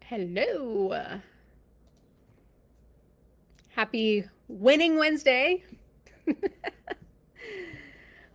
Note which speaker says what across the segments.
Speaker 1: Hello. Happy Winning Wednesday.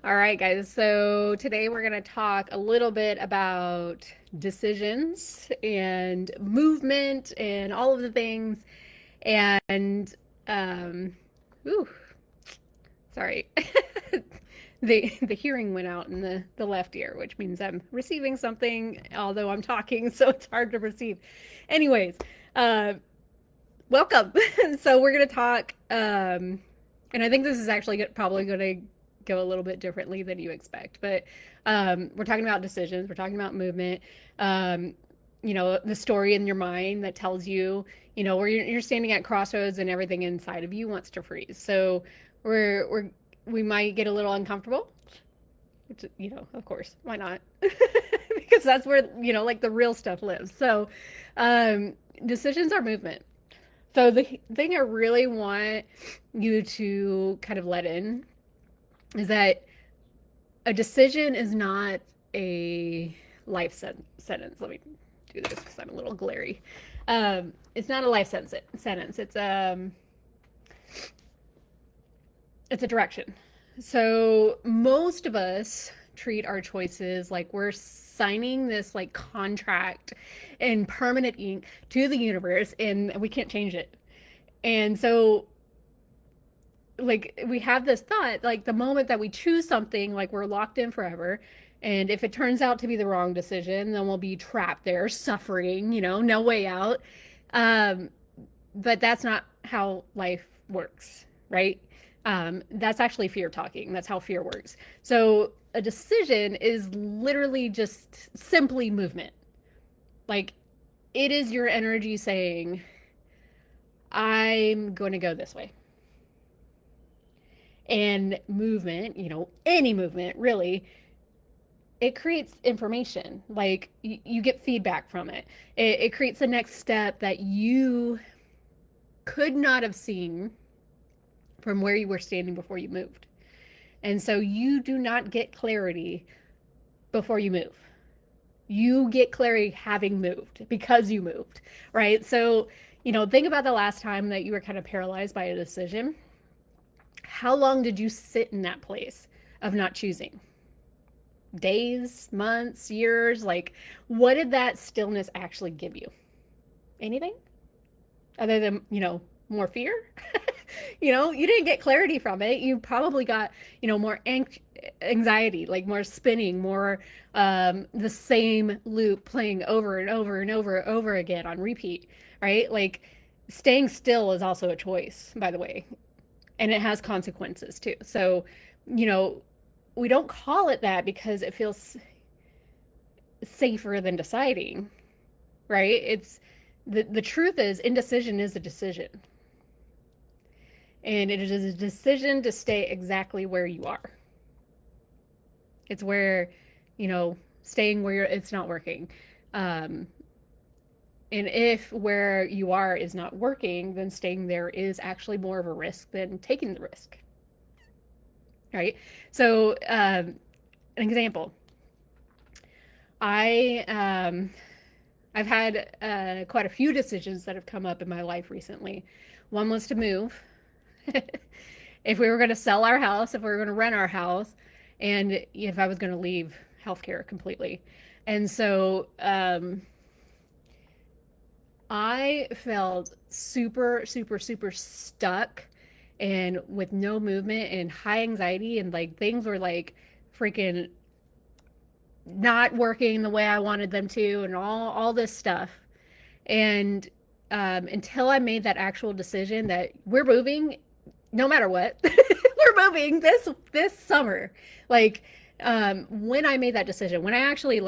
Speaker 1: All right, guys. So today we're going to talk a little bit about decisions and movement and all of the things. And, um, ooh, sorry. The hearing went out in the left ear, which means I'm receiving something, although I'm talking, so it's hard to receive. Anyways, uh, welcome. So we're going to talk, and I think this is actually probably going to go a little bit differently than you expect, but we're talking about decisions, we're talking about movement, um, the story in your mind that tells you, where you're standing at crossroads and everything inside of you wants to freeze. So we might get a little uncomfortable, which, of course, why not? Because that's where, like the real stuff lives. So, decisions are movement. So the thing I really want you to kind of let in is that a decision is not a sentence. Let me do this because I'm a little glary. It's not a life sentence. It's a direction. So most of us treat our choices like we're signing this like contract in permanent ink to the universe and we can't change it. And so like we have this thought like the moment that we choose something like we're locked in forever, and if it turns out to be the wrong decision then we'll be trapped there suffering, no way out. um but that's not how life works, right? That's actually fear talking. That's how fear works. So a decision is literally just simply movement. Like it is your energy saying I'm going to go this way. And movement, any movement really, it creates information. Like you get feedback from it. It creates the next step that you could not have seen from where you were standing before you moved. And so you do not get clarity before you move. You get clarity having moved because you moved, right? So, think about the last time that you were kind of paralyzed by a decision. How long did you sit in that place of not choosing? Days, months, years? Like, what did that stillness actually give you? Anything other than, more fear? You didn't get clarity from it. You probably got, more anxiety, like more spinning, more the same loop playing over and over and over again on repeat, right? Like staying still is also a choice, by the way, and it has consequences too. So, you know, we don't call it that because it feels safer than deciding, right? It's the truth is indecision is a decision. And it is a decision to stay exactly where you are. It's where, staying where it's not working. Um, and if where you are is not working, then staying there is actually more of a risk than taking the risk. Right? So, an example. I I've had quite a few decisions that have come up in my life recently. One was to move. If we were going to sell our house, if we were going to rent our house, and if I was going to leave healthcare completely. And so I felt super, super, super stuck and with no movement and high anxiety, and like things were like freaking not working the way I wanted them to, and all this stuff. And until I made that actual decision that we're moving, no matter what, we're moving this summer. Like when I made that decision, when I actually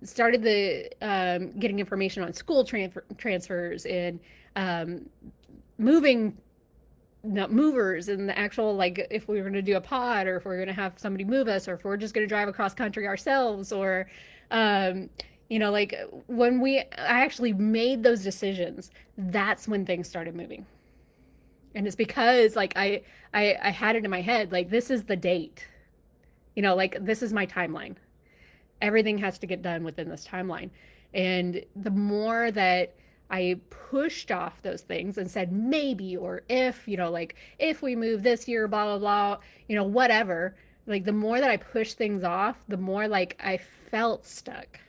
Speaker 1: started the getting information on school transfers and moving not movers and the actual like if we were going to do a pod or if we are going to have somebody move us or if we're just going to drive across country ourselves or like when I actually made those decisions, that's when things started moving. And it's because like I had it in my head like this is the date, like this is my timeline. Everything has to get done within this timeline. And the more that I pushed off those things and said maybe or if, like if we move this year, blah, blah, blah, whatever, like the more that I pushed things off, the more like I felt stuck.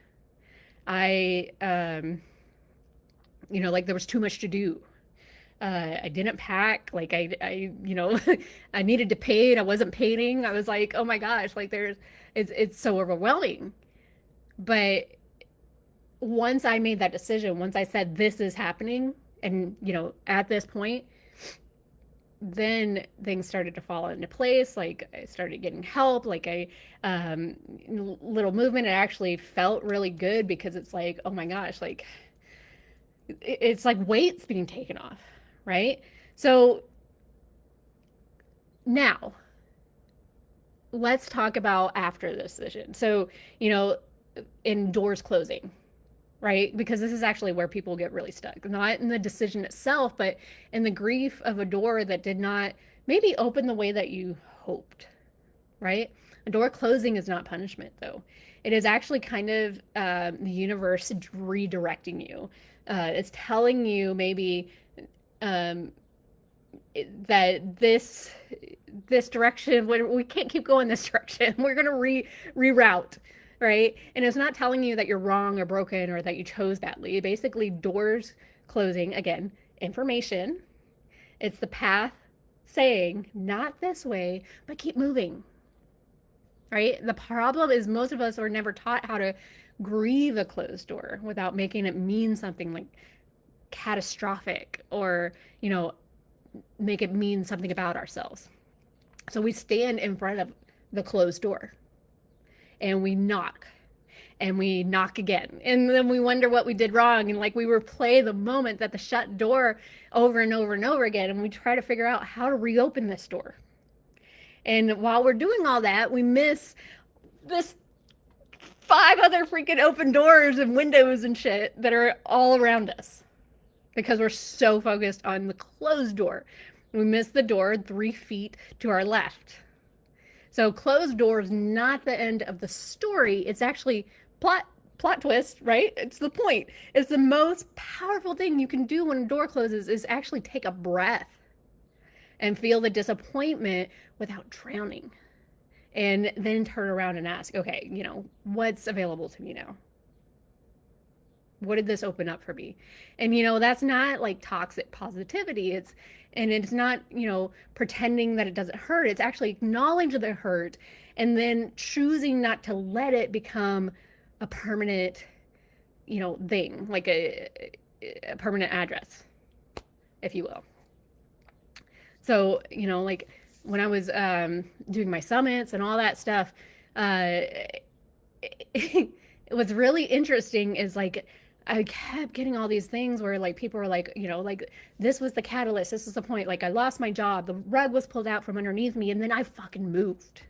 Speaker 1: I, like there was too much to do. I didn't pack. Like I needed to paint. I wasn't painting. I was like, oh my gosh, like it's so overwhelming. But once I made that decision, once I said this is happening, and at this point, then things started to fall into place. Like I started getting help. Like little movement. It actually felt really good because it's like, oh my gosh, like it's like weights being taken off, right? So now let's talk about after the decision. So, in doors closing, right? Because this is actually where people get really stuck. Not in the decision itself, but in the grief of a door that did not maybe open the way that you hoped, right? A door closing is not punishment, though. It is actually kind of the universe redirecting you. It's telling you maybe um, that this direction, we can't keep going this direction. We're going to reroute, right? And it's not telling you that you're wrong or broken or that you chose badly. Basically, doors closing, again, information. It's the path saying, not this way, but keep moving, right? The problem is most of us are never taught how to grieve a closed door without making it mean something like catastrophic or, make it mean something about ourselves. So we stand in front of the closed door and we knock and we knock again. And then we wonder what we did wrong. And like we replay the moment that the shut door over and over and over again. And we try to figure out how to reopen this door. And while we're doing all that, we miss this 5 other freaking open doors and windows and shit that are all around us because we're so focused on the closed door. We miss the door 3 feet to our left. So closed door is not the end of the story. It's actually plot twist, right? It's the point. It's the most powerful thing you can do when a door closes is actually take a breath and feel the disappointment without drowning. And then turn around and ask, okay, what's available to me now? What did this open up for me? And that's not like toxic positivity. It's not, pretending that it doesn't hurt. It's actually acknowledging the hurt and then choosing not to let it become a permanent, thing, like a permanent address, if you will. So, like when I was doing my summits and all that stuff, what's really interesting is like I kept getting all these things where like people were like, like this was the catalyst. This is the point. Like I lost my job. The rug was pulled out from underneath me and then I fucking moved.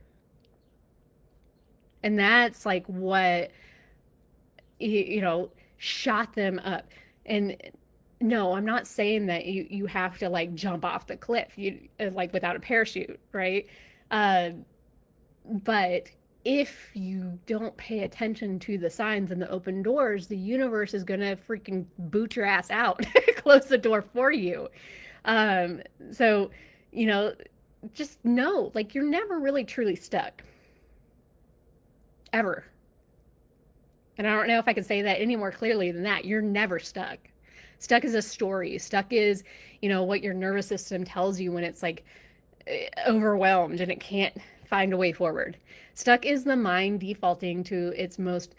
Speaker 1: And that's like what, shot them up. And no, I'm not saying that you have to like jump off the cliff, like without a parachute, right? Uh, but if you don't pay attention to the signs and the open doors, the universe is gonna freaking boot your ass out, close the door for you. Um, so, you know, just know, like you're never really truly stuck, ever. And I don't know if I can say that any more clearly than that. You're never stuck. Stuck is a story. Stuck is, what your nervous system tells you when it's like overwhelmed and it can't find a way forward. Stuck is the mind defaulting to its most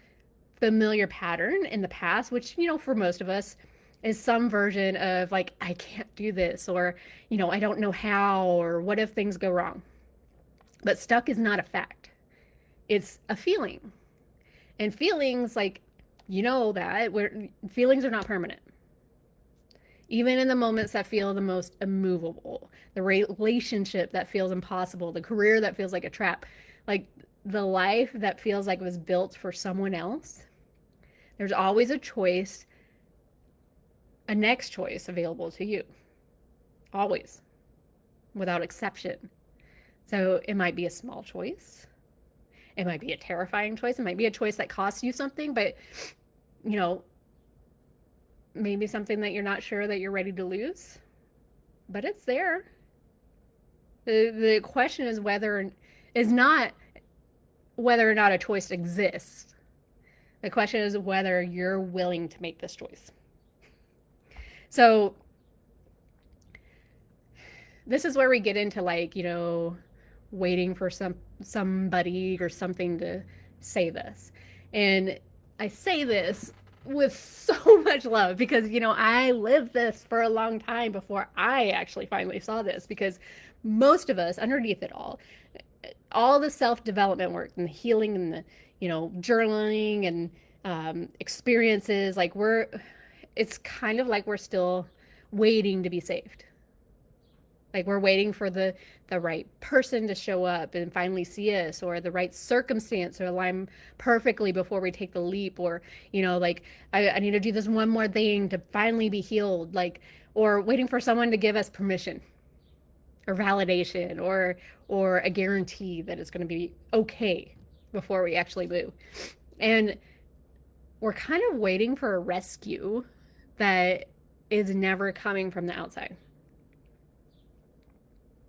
Speaker 1: familiar pattern in the past, which, for most of us is some version of like, I can't do this, or, I don't know how, or what if things go wrong. But stuck is not a fact, it's a feeling. And feelings, like, that feelings are not permanent. Even in the moments that feel the most immovable, the relationship that feels impossible, the career that feels like a trap, like the life that feels like it was built for someone else, there's always a choice, a next choice available to you. Always, without exception. So it might be a small choice. It might be a terrifying choice. It might be a choice that costs you something, but maybe something that you're not sure that you're ready to lose, but it's there. The question is not whether or not a choice exists. The question is whether you're willing to make this choice. So this is where we get into like, waiting for somebody or something to say this. And I say this with so much love because I lived this for a long time before I actually finally saw this, because most of us underneath it all the self-development work and the healing and the journaling and experiences, like it's kind of like we're still waiting to be saved. Like we're waiting for the right person to show up and finally see us, or the right circumstance to align perfectly before we take the leap, or like I need to do this one more thing to finally be healed, like, or waiting for someone to give us permission or validation or a guarantee that it's going to be okay before we actually move. And we're kind of waiting for a rescue that is never coming from the outside.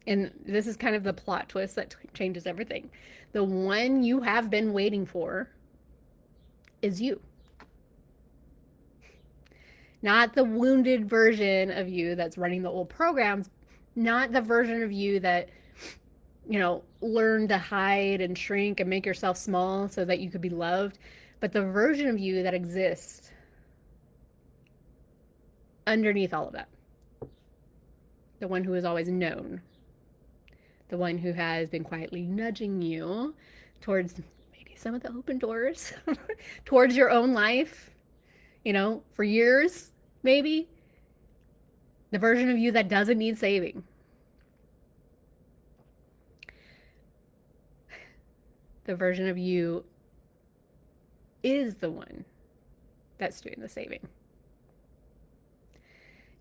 Speaker 1: And this is kind of the plot twist that changes everything. The one you have been waiting for is you. Not the wounded version of you that's running the old programs, not the version of you that, learned to hide and shrink and make yourself small so that you could be loved, but the version of you that exists underneath all of that. The one who is always known. The one who has been quietly nudging you towards maybe some of the open doors, towards your own life, for years, maybe. The version of you that doesn't need saving. The version of you is the one that's doing the saving.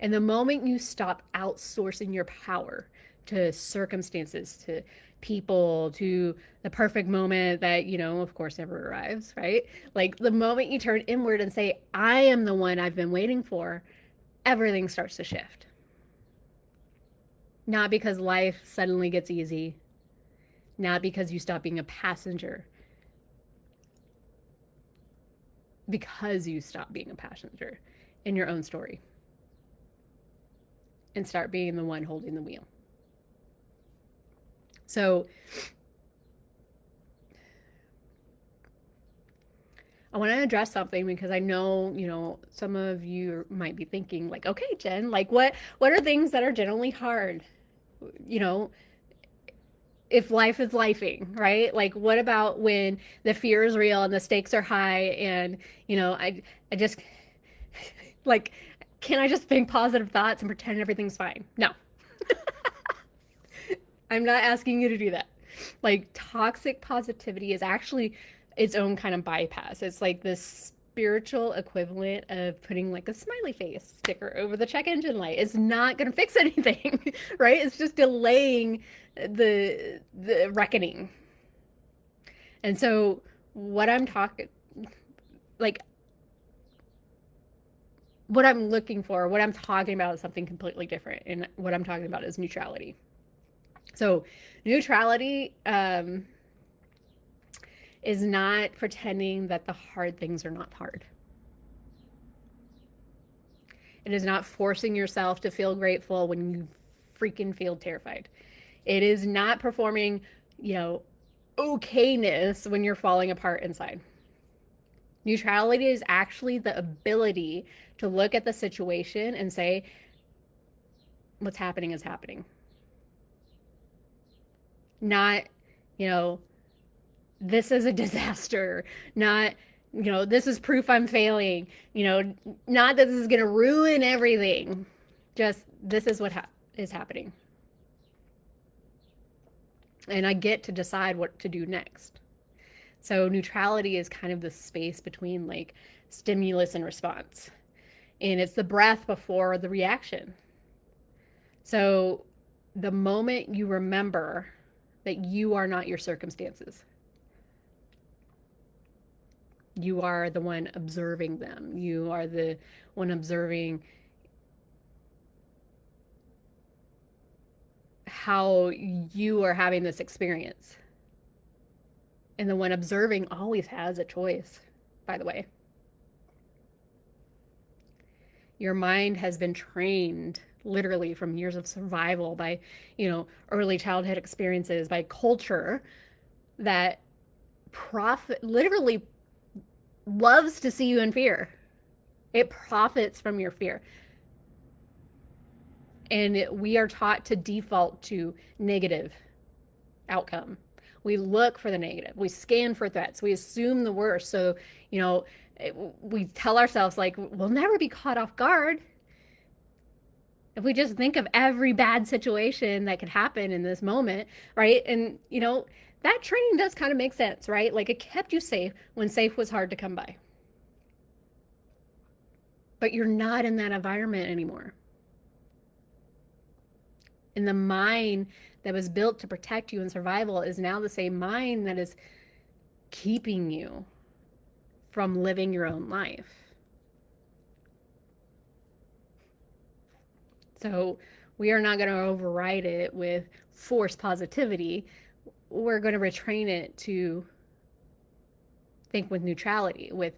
Speaker 1: And the moment you stop outsourcing your power to circumstances, to people, to the perfect moment that, of course, never arrives, right? Like the moment you turn inward and say, I am the one I've been waiting for, everything starts to shift. Not because life suddenly gets easy, not because you stop being a passenger, because you stop being a passenger in your own story and start being the one holding the wheel. So I want to address something because I know, some of you might be thinking like, okay, Jen, like what are things that are generally hard? If life is lifing, right? Like what about when the fear is real and the stakes are high and, I just like, can I just think positive thoughts and pretend everything's fine? No. I'm not asking you to do that. Like toxic positivity is actually its own kind of bypass. It's like this spiritual equivalent of putting like a smiley face sticker over the check engine light. It's not going to fix anything, right? It's just delaying the reckoning. And so what I'm talking like what I'm looking for, what I'm talking about is something completely different. And what I'm talking about is neutrality. So neutrality is not pretending that the hard things are not hard. It is not forcing yourself to feel grateful when you freaking feel terrified. It is not performing, okayness when you're falling apart inside. Neutrality is actually the ability to look at the situation and say, what's happening is happening. Not, this is a disaster. Not, this is proof I'm failing. Not that this is going to ruin everything. Just this is what is happening. And I get to decide what to do next. So neutrality is kind of the space between like stimulus and response. And it's the breath before the reaction. So the moment you remember that you are not your circumstances, You are the one observing them. You are the one observing how you are having this experience. And the one observing always has a choice, by the way. Your mind has been trained literally from years of survival by, early childhood experiences, by culture that profit literally loves to see you in fear. It profits from your fear. And we are taught to default to negative outcome. We look for the negative. We scan for threats. We assume the worst. So, we tell ourselves, like, we'll never be caught off guard. If we just think of every bad situation that could happen in this moment, right? And, that training does kind of make sense, right? Like, it kept you safe when safe was hard to come by. But you're not in that environment anymore. And the mind that was built to protect you in survival is now the same mind that is keeping you from living your own life. So we are not going to override it with forced positivity. We're going to retrain it to think with neutrality, with,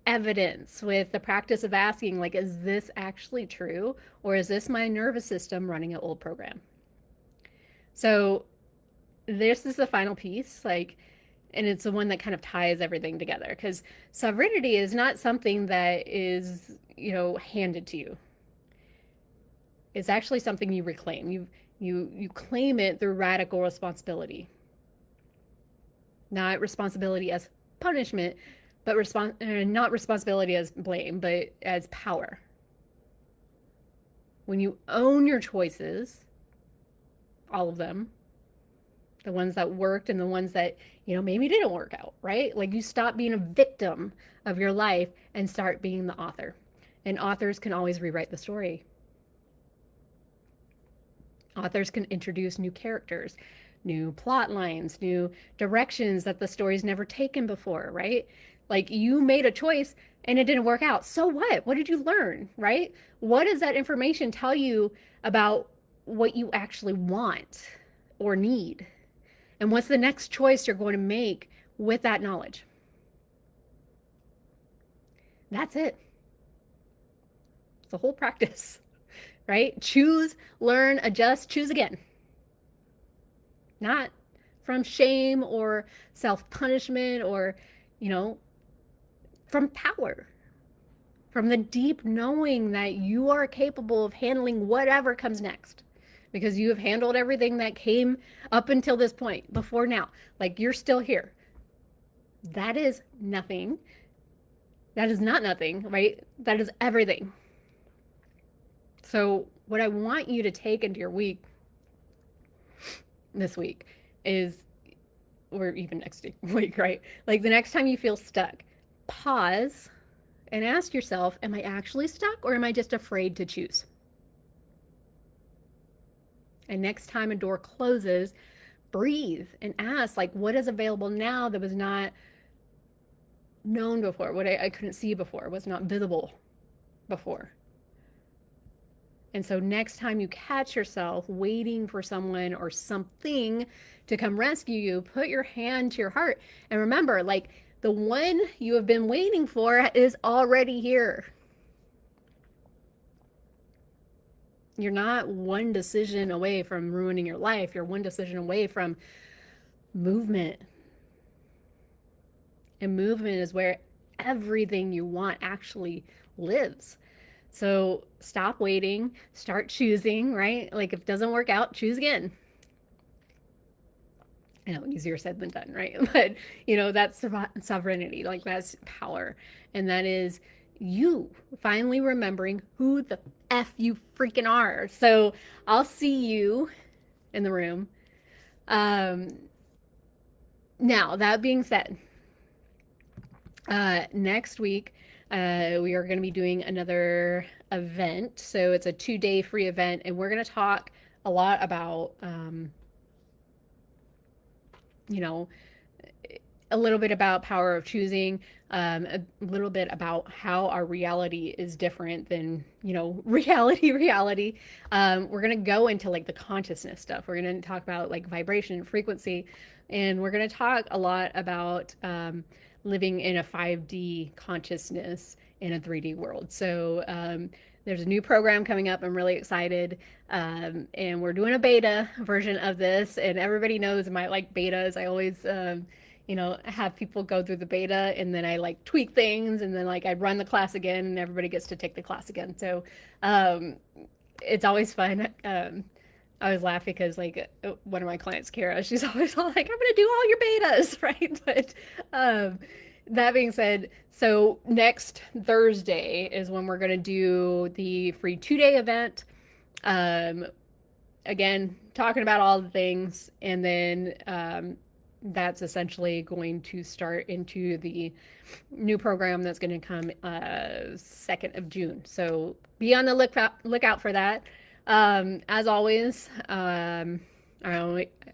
Speaker 1: evidence, with the practice of asking, like, is this actually true? Or is this my nervous system running an old program? So this is the final piece, and it's the one that kind of ties everything together, because sovereignty is not something that is, handed to you. It's actually something you reclaim. You claim it through radical responsibility. Not responsibility as punishment, but not responsibility as blame, but as power. When you own your choices, all of them, the ones that worked and the ones that, maybe didn't work out, right? Like, you stop being a victim of your life and start being the author. And authors can always rewrite the story. Authors can introduce new characters, new plot lines, new directions that the story's never taken before, right? Like, you made a choice and it didn't work out. So what? What did you learn, right? What does that information tell you about what you actually want or need? And what's the next choice you're going to make with that knowledge? That's it. It's a whole practice, right? Choose, learn, adjust, choose again. Not from shame or self-punishment or, from power. From the deep knowing that you are capable of handling whatever comes next. Because you have handled everything that came up until this point, before now. Like, you're still here. That is nothing. That is not nothing, right? That is everything. So what I want you to take into your week, this week, is, or even next week, right? Like, the next time you feel stuck, pause and ask yourself, am I actually stuck, or am I just afraid to choose? And next time a door closes, breathe and ask, like, what is available now that was not known before, what I couldn't see before, was not visible before. And so next time you catch yourself waiting for someone or something to come rescue you, put your hand to your heart and remember, like, the one you have been waiting for is already here. You're not one decision away from ruining your life. You're one decision away from movement. And movement is where everything you want actually lives. So stop waiting, start choosing, right? Like, if it doesn't work out, choose again. I know, easier said than done, right? But, that's sovereignty, like, that's power. And that is you finally remembering who the F you freaking are. So I'll see you in the room. Now, that being said, next week, we are going to be doing another event. So it's a 2-day free event, and we're going to talk a lot about, a little bit about power of choosing, a little bit about how our reality is different than, reality. We're going to go into like the consciousness stuff. We're going to talk about like vibration and frequency, and we're going to talk a lot about living in a 5D consciousness in a 3D world. So there's a new program coming up. I'm really excited. And we're doing a beta version of this. And everybody knows my like betas. I always, have people go through the beta, and then I like tweak things, and then like I run the class again, and everybody gets to take the class again. So um, it's always fun. I always laugh because like one of my clients, Kara, she's always all like, "I'm gonna do all your betas," right? But um, that being said, so next Thursday is when we're gonna do the free 2-day event. Um, Again, talking about all the things, and then that's essentially going to start into the new program that's going to come 2nd of June. So be on the lookout for that. As always, I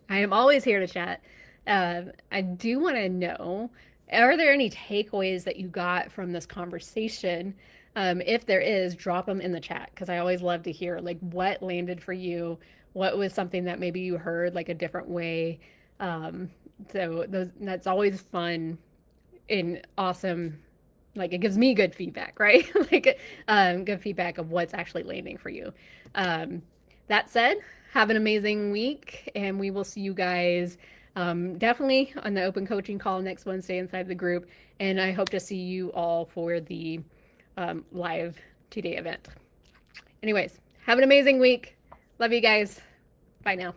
Speaker 1: am always here to chat. I do want to know, are there any takeaways that you got from this conversation? If there is, drop them in the chat, because I always love to hear like what landed for you, what was something that maybe you heard like a different way. That's always fun and awesome. Like it gives me good feedback, right? Like good feedback of what's actually landing for you. That said, have an amazing week, and we will see you guys definitely on the open coaching call next Wednesday inside the group. And I hope to see you all for the live 2-day event. Anyways, have an amazing week. Love you guys. Bye now.